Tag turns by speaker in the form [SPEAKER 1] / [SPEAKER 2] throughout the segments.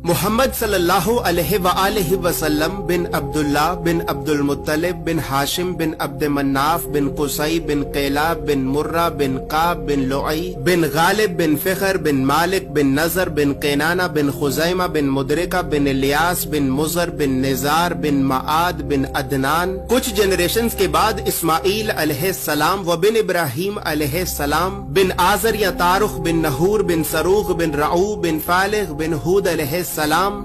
[SPEAKER 1] محمد صلی اللہ علیہ وآلہ وسلم بن عبداللہ بن عبد المطلب بن ہاشم بن عبد مناف بن قصی بن قیلاب بن مرہ بن قاب بن لعی بن غالب بن فخر بن مالک بن نظر بن قینانہ بن خزیمہ بن مدرکہ بن الیاس بن مزر بن نزار بن معاد بن عدنان. کچھ جنریشنز کے بعد اسماعیل علیہ السلام و بن ابراہیم علیہ السلام بن آزر یا تارخ بن نحور بن سروغ بن رعو بن فالغ بن ہود علیہ السلام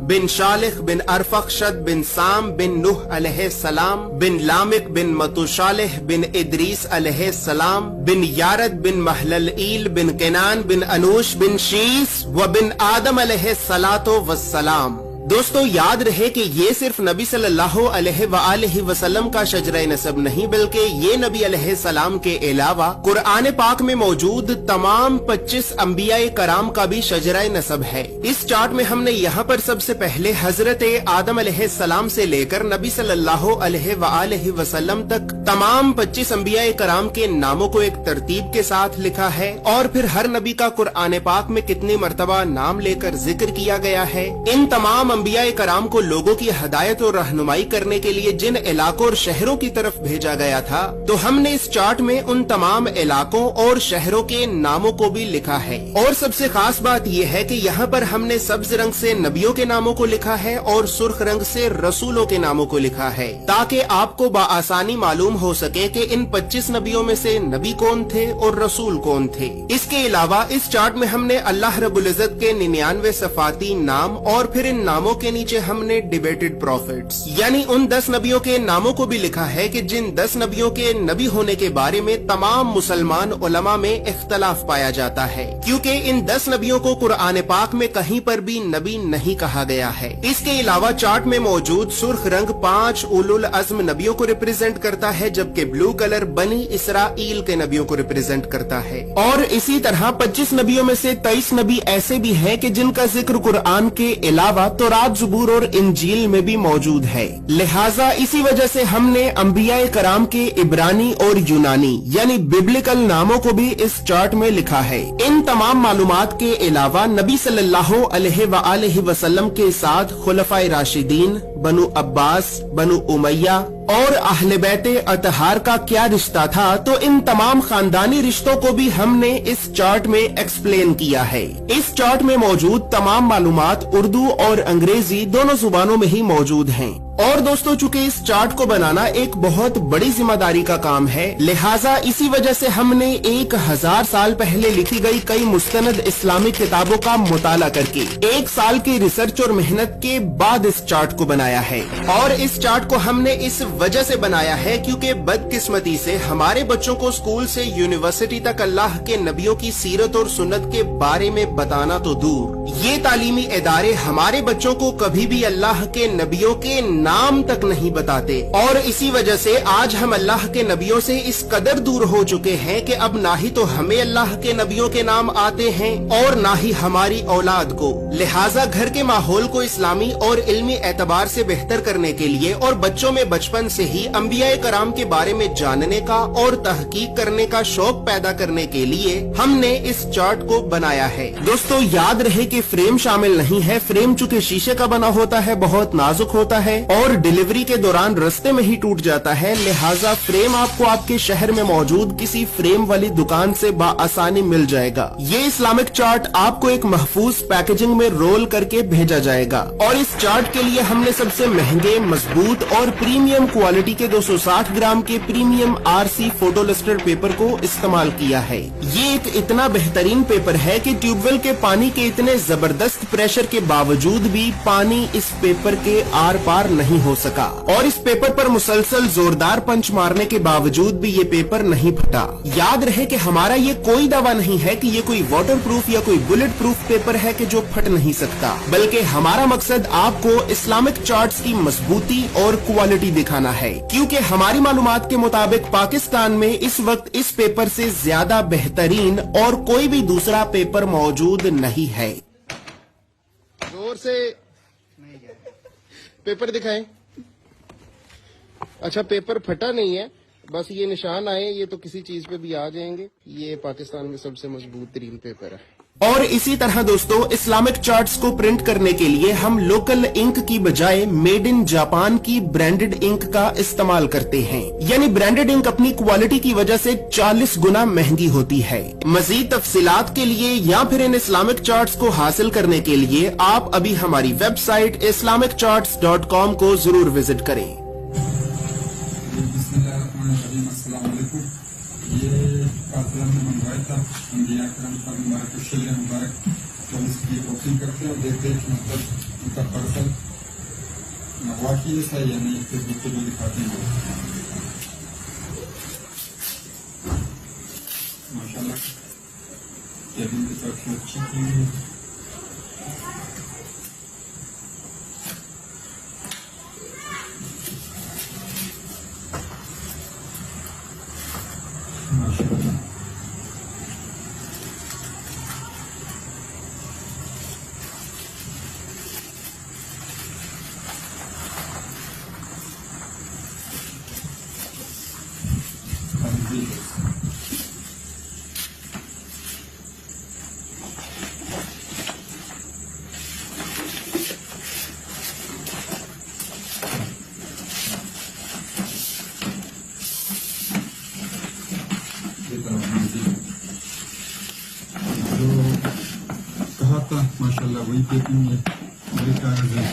[SPEAKER 1] بن شالخ بن ارفخشد بن سام بن نوح علیہ السلام بن لامک بن متوشالح بن ادریس علیہ السلام بن یارد بن محللئیل بن کنان بن انوش بن شیس و بن آدم علیہ السلام. دوستو یاد رہے کہ یہ صرف نبی صلی اللہ علیہ وآلہ وسلم کا شجرہ نسب نہیں بلکہ یہ نبی علیہ السلام کے علاوہ قرآن پاک میں موجود تمام 25 انبیاء کرام کا بھی شجرہ نسب ہے. اس چارٹ میں ہم نے یہاں پر سب سے پہلے حضرت آدم علیہ السلام سے لے کر نبی صلی اللہ علیہ وآلہ وسلم تک تمام 25 انبیاء کرام کے ناموں کو ایک ترتیب کے ساتھ لکھا ہے اور پھر ہر نبی کا قرآن پاک میں کتنی مرتبہ نام لے کر ذکر کیا گیا ہے. ان تمام انبیاء کرام کو لوگوں کی ہدایت اور رہنمائی کرنے کے لیے جن علاقوں اور شہروں کی طرف بھیجا گیا تھا تو ہم نے اس چارٹ میں ان تمام علاقوں اور شہروں کے ناموں کو بھی لکھا ہے. اور سب سے خاص بات یہ ہے کہ یہاں پر ہم نے سبز رنگ سے نبیوں کے ناموں کو لکھا ہے اور سرخ رنگ سے رسولوں کے ناموں کو لکھا ہے تاکہ آپ کو بآسانی معلوم ہو سکے کہ ان 25 نبیوں میں سے نبی کون تھے اور رسول کون تھے. اس کے علاوہ اس چارٹ میں ہم نے اللہ رب العزت کے 99 صفاتی نام اور پھر ان ناموں کے نیچے ہم نے ڈیبیٹڈ پروفیٹس یعنی ان 10 نبیوں کے ناموں کو بھی لکھا ہے کہ جن 10 نبیوں کے نبی ہونے کے بارے میں تمام مسلمان علماء میں اختلاف پایا جاتا ہے کیونکہ ان 10 نبیوں کو قرآن پاک میں کہیں پر بھی نبی نہیں کہا گیا ہے. اس کے علاوہ چارٹ میں موجود سرخ رنگ 5 اولو العزم نبیوں کو ریپرزینٹ کرتا ہے جبکہ بلو کلر بنی اسرائیل کے نبیوں کو ریپرزینٹ کرتا ہے. اور اسی طرح 25 نبیوں میں سے 23 نبی ایسے بھی ہیں کہ جن کا ذکر قرآن کے علاوہ تورات زبور اور انجیل میں بھی موجود ہے. لہٰذا اسی وجہ سے ہم نے انبیاء کرام کے عبرانی اور یونانی یعنی ببلکل ناموں کو بھی اس چارٹ میں لکھا ہے. ان تمام معلومات کے علاوہ نبی صلی اللہ علیہ وآلہ وسلم کے ساتھ خلفائے راشدین، بنو عباس، بنو امیہ اور اہل بیت اطہار کا کیا رشتہ تھا تو ان تمام خاندانی رشتوں کو بھی ہم نے اس چارٹ میں ایکسپلین کیا ہے. اس چارٹ میں موجود تمام معلومات اردو اور انگریزی دونوں زبانوں میں ہی موجود ہیں. اور دوستو چونکہ اس چارٹ کو بنانا ایک بہت بڑی ذمہ داری کا کام ہے لہٰذا اسی وجہ سے ہم نے 1000 سال پہلے لکھی گئی کئی مستند اسلامی کتابوں کا مطالعہ کر کے 1 سال کی ریسرچ اور محنت کے بعد اس چارٹ کو بنایا ہے. اور اس چارٹ کو ہم نے اس وجہ سے بنایا ہے کیونکہ بدقسمتی سے ہمارے بچوں کو اسکول سے یونیورسٹی تک اللہ کے نبیوں کی سیرت اور سنت کے بارے میں بتانا تو دور، یہ تعلیمی ادارے ہمارے بچوں کو کبھی بھی اللہ کے نبیوں کے نام تک نہیں بتاتے. اور اسی وجہ سے آج ہم اللہ کے نبیوں سے اس قدر دور ہو چکے ہیں کہ اب نہ ہی تو ہمیں اللہ کے نبیوں کے نام آتے ہیں اور نہ ہی ہماری اولاد کو. لہٰذا گھر کے ماحول کو اسلامی اور علمی اعتبار سے بہتر کرنے کے لیے اور بچوں میں بچپن سے ہی انبیاء کرام کے بارے میں جاننے کا اور تحقیق کرنے کا شوق پیدا کرنے کے لیے ہم نے اس چارٹ کو بنایا ہے. دوستو یاد رہے کہ فریم شامل نہیں ہے. فریم چونکہ شیشے کا بنا ہوتا ہے، بہت نازک ہوتا ہے اور ڈیلیوری کے دوران رستے میں ہی ٹوٹ جاتا ہے لہٰذا فریم آپ کو آپ کے شہر میں موجود کسی فریم والی دکان سے بآسانی مل جائے گا. یہ اسلامک چارٹ آپ کو ایک محفوظ پیکیجنگ میں رول کر کے بھیجا جائے گا. اور اس چارٹ کے لیے ہم نے سب سے مہنگے، مضبوط اور پریمیم کوالٹی کے 260 گرام کے premium RC photo lustre paper کو استعمال کیا ہے. یہ ایک اتنا بہترین پیپر ہے کہ ٹیوب ویل کے پانی کے اتنے زبردست پریشر کے باوجود بھی پانی اس پیپر کے آر پار نہیں ہو سکا اور اس پیپر پر مسلسل زوردار پنچ مارنے کے باوجود بھی یہ پیپر نہیں پھٹا. یاد رہے کہ ہمارا یہ کوئی دعویٰ نہیں ہے کہ یہ کوئی واٹر پروف یا کوئی بلٹ پروف پیپر ہے کہ جو پھٹ نہیں سکتا، بلکہ ہمارا مقصد آپ کو اسلامک چارٹس کی مضبوطی اور کوالٹی دکھانا ہے کیونکہ ہماری معلومات کے مطابق پاکستان میں اس وقت اس پیپر سے زیادہ بہترین اور کوئی بھی دوسرا پیپر موجود نہیں ہے. زور سے پیپر دکھائیں. اچھا پیپر پھٹا نہیں ہے، بس یہ نشان آئے، یہ تو کسی چیز پہ بھی آ جائیں گے. یہ پاکستان میں سب سے مضبوط ترین پیپر ہے. اور اسی طرح دوستو اسلامک چارٹس کو پرنٹ کرنے کے لیے ہم لوکل انک کی بجائے میڈ ان جاپان کی برانڈڈ انک کا استعمال کرتے ہیں، یعنی برانڈڈ انک اپنی کوالٹی کی وجہ سے 40 گنا مہنگی ہوتی ہے۔ مزید تفصیلات کے لیے یا پھر ان اسلامک چارٹس کو حاصل کرنے کے لیے آپ ابھی ہماری ویب سائٹ islamiccharts.com کو ضرور وزٹ کریں۔
[SPEAKER 2] بسم اللہ الرحمن الرحیم، السلام علیکم۔ یہ قافلہ میں منگوایا تھا انبیاء کرام پر مبارک شجر مبارک، تو اس کی اوپننگ کرتے ہیں اور دیکھتے ہیں کہ مطلب ان کا پرسل واقعی ایسا ہے یا نہیں، پھر دوسرے کو دکھاتے ہیں۔ ماشاء اللہ کیبن کی طرف سے اچھی کی ہوئی ہے۔ جو کہا تھا ماشاء اللہ وہی پیکنگ ہے، وہی کاغذ ہے۔